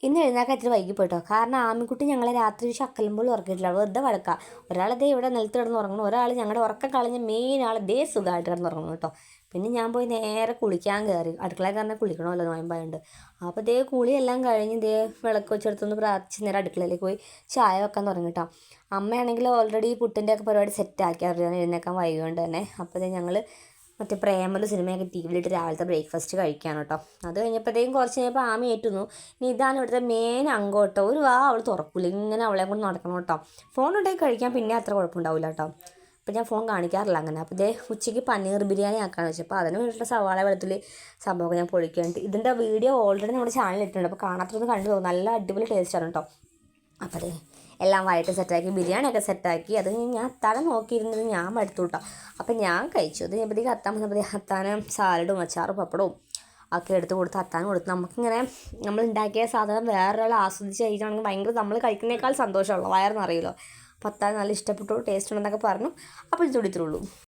ഇന്ന് എഴുന്നേക്കാൻ ഇത്തിരി വൈകി പോയിട്ടോ. കാരണം ആമിക്കുട്ടി ഞങ്ങളെ രാത്രി ശക്കലുമ്പോൾ ഉറക്കിയിട്ടില്ല. വെറുതെ വഴക്കാം. ഒരാളതേ ഇവിടെ നിലത്ത് കിടന്ന് ഉറങ്ങണം, ഒരാൾ ഞങ്ങളുടെ ഉറക്കം കളഞ്ഞ മെയിൻ ആൾ ദേ സുഖമായിട്ട് കിടന്ന് ഉറങ്ങണം കേട്ടോ. പിന്നെ ഞാൻ പോയി നേരെ കുളിക്കാൻ കയറി. അടുക്കളയിൽ കയറിനെ കുളിക്കണമല്ലോ നോയമ്പായുണ്ട്. അപ്പോൾ ദേ കുളിയെല്ലാം കഴിഞ്ഞ് ദേ വിളക്ക് വെച്ചെടുത്തൊന്ന് പ്രാർത്ഥിച്ച് നേരെ അടുക്കളയിലേക്ക് പോയി ചായ വെക്കാൻ തുടങ്ങി കേട്ടോ. അമ്മയാണെങ്കിൽ ഓൾറെഡി പുട്ടിൻ്റെ ഒക്കെ പരിപാടി സെറ്റാക്കി അറിയാൻ എഴുന്നേക്കാൻ വൈകുകൊണ്ട് തന്നെ. അപ്പോൾ ദേ ഞങ്ങൾ മറ്റേ പ്രേമലു സിനിമയൊക്കെ ടി വിയിലിട്ട് രാവിലത്തെ ബ്രേക്ക്ഫാസ്റ്റ് കഴിക്കാണ് കേട്ടോ. അത് കഴിഞ്ഞപ്പോഴത്തേക്കും കുറച്ച് കഴിഞ്ഞപ്പോൾ ആമി ഏറ്റുന്നു. ഇനി ഇതാണ് ഇവിടുത്തെ മെയിൻ അംഗം കേട്ടോ. ഒരു അവൾ തുറക്കില്ല, ഇങ്ങനെ അവളെ കൊണ്ട് നടക്കണം കേട്ടോ. ഫോൺ ഉണ്ടെങ്കിൽ കഴിക്കാൻ പിന്നെ അത്ര കുഴപ്പമുണ്ടാവില്ല കേട്ടോ. അപ്പോൾ ഞാൻ ഫോൺ കാണിക്കാറില്ല അങ്ങനെ. അപ്പോൾ ഇതേ ഉച്ചയ്ക്ക് പനീർ ബിരിയാണി ആക്കാമെന്ന് വെച്ചാൽ അപ്പോൾ അതിന് വേണ്ടിയിട്ട് സവാള വെളുത്തുള്ളി സംഭവമൊക്കെ ഞാൻ പൊളിക്കാനായിട്ട്. ഇതിൻ്റെ വീഡിയോ ഓൾറെഡി നമ്മുടെ ചാനലിൽ ഇട്ടിട്ടുണ്ട്. അപ്പോൾ കാണാത്തൊന്ന് കണ്ടു പോകും. നല്ല അടിപൊളി ടേസ്റ്റാണ് കേട്ടോ. അപ്പോൾ അതെ എല്ലാം വയറ്റ് സെറ്റാക്കി ബിരിയാണിയൊക്കെ സെറ്റാക്കി. അത് ഞാൻ അത്താഴം നോക്കിയിരുന്നത് ഞാൻ മടുത്തു കേട്ടോ. അപ്പം ഞാൻ കഴിച്ചു. അത് കഴിഞ്ഞപ്പോഴത്തേക്ക് അത്താൻ വന്നപ്പോഴത്തേക്ക് അത്താനും സാലഡും അച്ചാറും പപ്പടവും ഒക്കെ എടുത്ത് കൊടുത്ത് അത്താനും കൊടുത്ത്. നമുക്കിങ്ങനെ നമ്മൾ ഉണ്ടാക്കിയ സാധനം വേറൊരാൾ ആസ്വദിച്ച് കഴിക്കുകയാണെങ്കിൽ ഭയങ്കര നമ്മൾ കഴിക്കുന്നേക്കാൾ സന്തോഷമുള്ളൂ, വയറിനറിയുമല്ലോ. അപ്പോൾ അത്താൻ നല്ല ഇഷ്ടപ്പെട്ടു, ടേസ്റ്റ് ഉണ്ടെന്നൊക്കെ പറഞ്ഞു. അപ്പോൾ ഇത് ഇത്രയുള്ളൂ.